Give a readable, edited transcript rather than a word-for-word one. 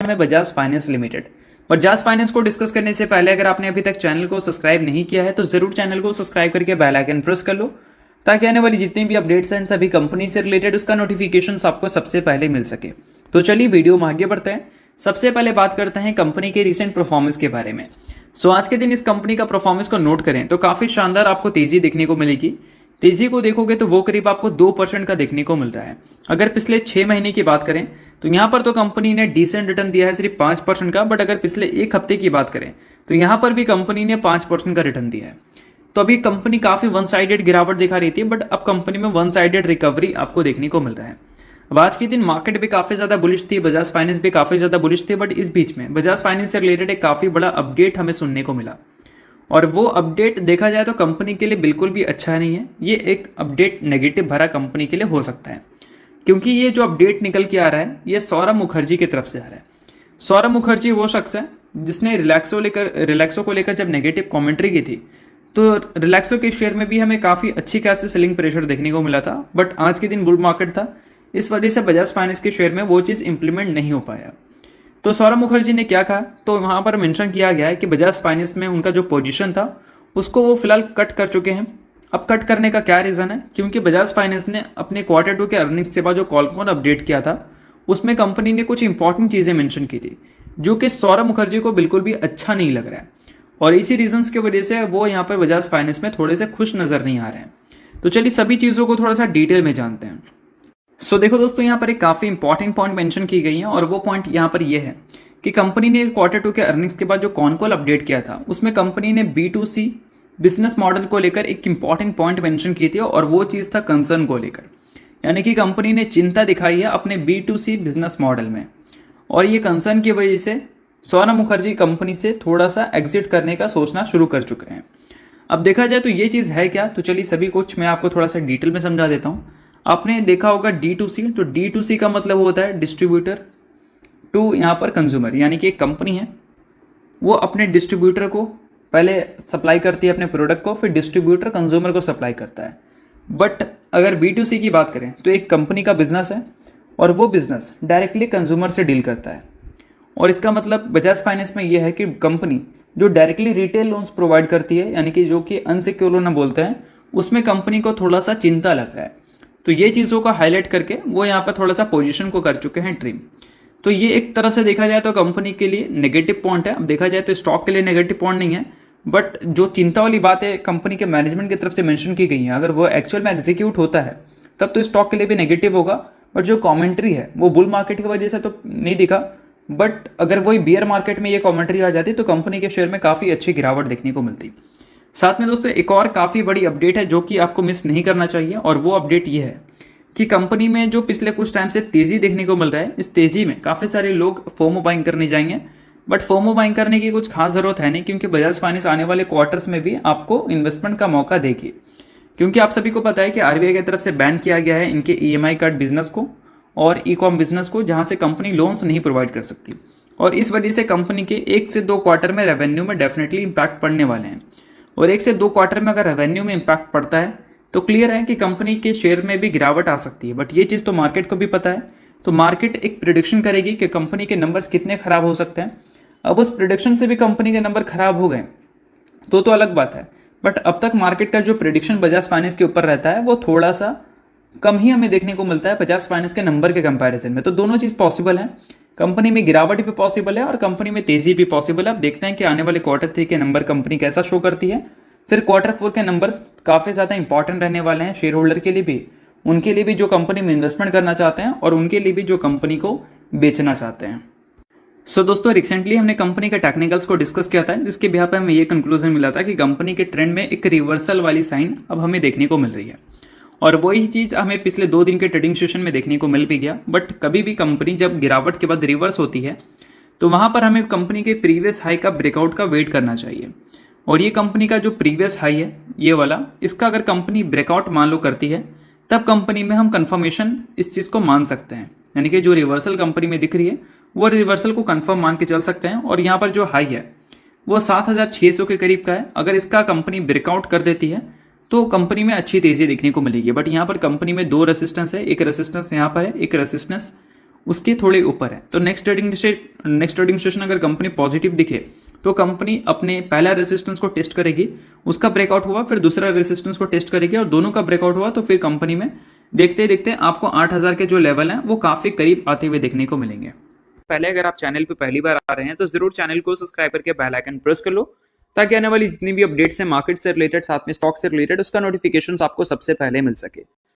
है Bajaj finance limited. Bajaj finance को discuss करने से पहले अगर आपने अभी तक चैनल को सब्सक्राइब नहीं किया है तो जरूर चैनल को सब्सक्राइब करके बेल आइकन प्रेस कर लो ताकि आने वाली जितनी भी अपडेट्स हैं सभी कंपनी से रिलेटेड उसका नोटिफिकेशन आपको सबसे पहले मिल सके। तो चलिए वीडियो में आगे बढ़ते हैं। सबसे पहले बात करते हैं कंपनी के रिसेंट परफॉर्मेंस के बारे में। आज के दिन इस कंपनी का परफॉर्मेंस को नोट करें तो काफी शानदार आपको तेजी देखने को मिलेगी। तेजी को देखोगे तो वो करीब आपको 2% का देखने को मिल रहा है। अगर पिछले 6 महीने की बात करें तो यहाँ पर तो कंपनी ने डिसेंट रिटर्न दिया है सिर्फ 5% का, बट अगर पिछले एक हफ्ते की बात करें तो यहाँ पर भी कंपनी ने 5% का रिटर्न दिया है। तो अभी कंपनी काफी वन साइडेड गिरावट दिखा रही थी, बट अब कंपनी में वन साइडेड रिकवरी आपको देखने को मिल रहा है। अब आज के दिन मार्केट भी काफी ज्यादा बुलिश थी, बजाज फाइनेंस भी काफी ज्यादा बुलिश थी, बट इस बीच में बजाज फाइनेंस से रिलेटेड एक काफी बड़ा अपडेट हमें सुनने को मिला और वो अपडेट देखा जाए तो कंपनी के लिए बिल्कुल भी अच्छा नहीं है। ये एक अपडेट नेगेटिव भरा कंपनी के लिए हो सकता है, क्योंकि ये जो अपडेट निकल के आ रहा है ये सौरभ मुखर्जी की तरफ से आ रहा है। सौरभ मुखर्जी वो शख्स है जिसने रिलैक्सो को लेकर जब नेगेटिव कमेंट्री की थी तो रिलैक्सो के शेयर में भी हमें काफ़ी अच्छी खासी सेलिंग प्रेशर देखने को मिला था, बट आज के दिन बुल मार्केट था, इस वजह से बजाज फाइनेंस के शेयर में वो चीज़ इंप्लीमेंट नहीं हो पाया। तो सौरभ मुखर्जी ने क्या कहा, तो वहाँ पर मेंशन किया गया है कि बजाज फाइनेंस में उनका जो पोजीशन था उसको वो फिलहाल कट कर चुके हैं। अब कट करने का क्या रीज़न है, क्योंकि बजाज फाइनेंस ने अपने क्वार्टर 2 के अर्निंग्स के बाद जो कॉल अपडेट किया था उसमें कंपनी ने कुछ इंपॉर्टेंट चीज़ें मेंशन की थी जो कि सौरभ मुखर्जी को बिल्कुल भी अच्छा नहीं लग रहा है, और इसी रीजंस की वजह से वो यहाँ पर बजाज फाइनेंस में थोड़े से खुश नज़र नहीं आ रहे हैं। तो चलिए सभी चीज़ों को थोड़ा सा डिटेल में जानते हैं। देखो दोस्तों, यहाँ पर एक काफ़ी इंपॉर्टेंट पॉइंट मेंशन की गई है और वो पॉइंट यहाँ पर ये है कि कंपनी ने क्वार्टर 2 के अर्निंग्स के बाद जो कॉल अपडेट किया था उसमें कंपनी ने B2C बिजनेस मॉडल को लेकर एक इंपॉर्टेंट पॉइंट मेंशन की थी और वो चीज़ था कंसर्न को लेकर, यानी कि कंपनी ने चिंता दिखाई है अपने B2C बिजनेस मॉडल में, और ये कंसर्न की वजह से सौरभ मुखर्जी कंपनी से थोड़ा सा एग्जिट करने का सोचना शुरू कर चुके हैं। अब देखा जाए तो ये चीज़ है क्या, तो चलिए सभी कुछ मैं आपको थोड़ा सा डिटेल में समझा देता हूँ। आपने देखा होगा D2C, तो D2C का मतलब होता है डिस्ट्रीब्यूटर टू यहाँ पर कंज्यूमर, यानी कि एक कंपनी है वो अपने डिस्ट्रीब्यूटर को पहले सप्लाई करती है अपने प्रोडक्ट को, फिर डिस्ट्रीब्यूटर कंज्यूमर को सप्लाई करता है। बट अगर B2C की बात करें तो एक कंपनी का बिजनेस है और वो बिजनेस डायरेक्टली कंज्यूमर से डील करता है, और इसका मतलब बजाज फाइनेंस में ये है कि कंपनी जो डायरेक्टली रिटेल लोन्स प्रोवाइड करती है, यानी कि जो कि अनसिक्योर्ड लोन बोलते हैं, उसमें कंपनी को थोड़ा सा चिंता लग रहा है। तो ये चीज़ों को हाईलाइट करके वो यहाँ पर थोड़ा सा पोजीशन को कर चुके हैं ट्रिम। तो ये एक तरह से देखा जाए तो कंपनी के लिए नेगेटिव पॉइंट है। अब देखा जाए तो स्टॉक के लिए नेगेटिव पॉइंट नहीं है, बट जो चिंता वाली बात है कंपनी के मैनेजमेंट की तरफ से मेंशन की गई है, अगर वो एक्चुअल में एग्जीक्यूट होता है तब तो स्टॉक के लिए भी नेगेटिव होगा। बट जो कॉमेंट्री है वो बुल मार्केट की वजह से तो नहीं दिखा, बट अगर वही बियर मार्केट में ये कॉमेंट्री आ जाती तो कंपनी के शेयर में काफ़ी अच्छी गिरावट देखने को मिलती। साथ में दोस्तों एक और काफ़ी बड़ी अपडेट है जो कि आपको मिस नहीं करना चाहिए, और वो अपडेट ये है कि कंपनी में जो पिछले कुछ टाइम से तेज़ी देखने को मिल रहा है, इस तेज़ी में काफ़ी सारे लोग फोमो बाइंग करने जाएंगे, बट फोमो बाइंग करने की कुछ खास ज़रूरत है नहीं, क्योंकि बजाज फाइनेंस आने वाले क्वार्टर्स में भी आपको इन्वेस्टमेंट का मौका देगी। क्योंकि आप सभी को पता है कि RBI की तरफ से बैन किया गया है इनके EMI कार्ड बिजनेस को और ई-कॉम बिजनेस को, जहाँ से कंपनी लोन्स नहीं प्रोवाइड कर सकती, और इस वजह से कंपनी के 1 से 2 क्वार्टर में रेवेन्यू में डेफिनेटली इम्पैक्ट पड़ने वाले हैं। और 1 से 2 क्वार्टर में अगर रेवेन्यू में इम्पैक्ट पड़ता है तो क्लियर है कि कंपनी के शेयर में भी गिरावट आ सकती है, बट ये चीज़ तो मार्केट को भी पता है। तो मार्केट एक प्रिडिक्शन करेगी कि कंपनी के नंबर्स कितने खराब हो सकते हैं। अब उस प्रिडिक्शन से भी कंपनी के नंबर खराब हो गए तो अलग बात है, बट अब तक मार्केट का जो प्रिडिक्शन बजाज फाइनेंस के ऊपर रहता है वो थोड़ा सा कम ही हमें देखने को मिलता है बजाज फाइनेंस के नंबर के कंपैरिजन में। तो दोनों चीज़ पॉसिबल है, कंपनी में गिरावट भी पॉसिबल है और कंपनी में तेज़ी भी पॉसिबल है। अब देखते हैं कि आने वाले क्वार्टर 3 के नंबर कंपनी कैसा शो करती है, फिर क्वार्टर 4 के नंबर्स काफ़ी ज़्यादा इंपॉर्टेंट रहने वाले हैं शेयर होल्डर के लिए भी, उनके लिए भी जो कंपनी में इन्वेस्टमेंट करना चाहते हैं और उनके लिए भी जो कंपनी को बेचना चाहते हैं। दोस्तों रिसेंटली हमने कंपनी के टेक्निकल्स को डिस्कस किया था, जिसके बिहार पर हमें ये कंक्लूजन मिला था कि कंपनी के ट्रेंड में एक रिवर्सल वाली साइन अब हमें देखने को मिल रही है, और वही चीज़ हमें पिछले 2 दिन के ट्रेडिंग सेशन में देखने को मिल भी गया। बट कभी भी कंपनी जब गिरावट के बाद रिवर्स होती है तो वहाँ पर हमें कंपनी के प्रीवियस हाई का ब्रेकआउट का वेट करना चाहिए, और ये कंपनी का जो प्रीवियस हाई है ये वाला, इसका अगर कंपनी ब्रेकआउट मान लो करती है तब कंपनी में हम कंफर्मेशन इस चीज़ को मान सकते हैं, यानी कि जो रिवर्सल कंपनी में दिख रही है वो रिवर्सल को कंफर्म मान के चल सकते हैं। और यहाँ पर जो हाई है वो 7600 के करीब का है, अगर इसका कंपनी ब्रेकआउट कर देती है तो कंपनी में अच्छी तेज़ी देखने को मिलेगी। बट यहाँ पर कंपनी में 2 रेसिस्टेंस है, एक रेसिस्टेंस यहाँ पर है, एक रेसिस्टेंस उसके थोड़े ऊपर है। तो नेक्स्ट ट्रेडिंग सेशन अगर कंपनी पॉजिटिव दिखे तो कंपनी अपने पहला रेजिस्टेंस को टेस्ट करेगी, उसका ब्रेकआउट हुआ फिर दूसरा रेजिस्टेंस को टेस्ट करेगी और दोनों का ब्रेकआउट हुआ तो फिर कंपनी में देखते देखते आपको 8,000 के जो लेवल हैं वो काफी करीब आते हुए देखने को मिलेंगे। पहले अगर आप चैनल पे पहली बार आ रहे हैं तो जरूर चैनल को सब्सक्राइब करके बेल आइकन प्रेस कर लो, ताकि आने वाली जितनी भी अपडेट्स हैं मार्केट से रिलेटेड साथ में स्टॉक से रिलेटेड उसका नोटिफिकेशन आपको सबसे पहले मिल सके।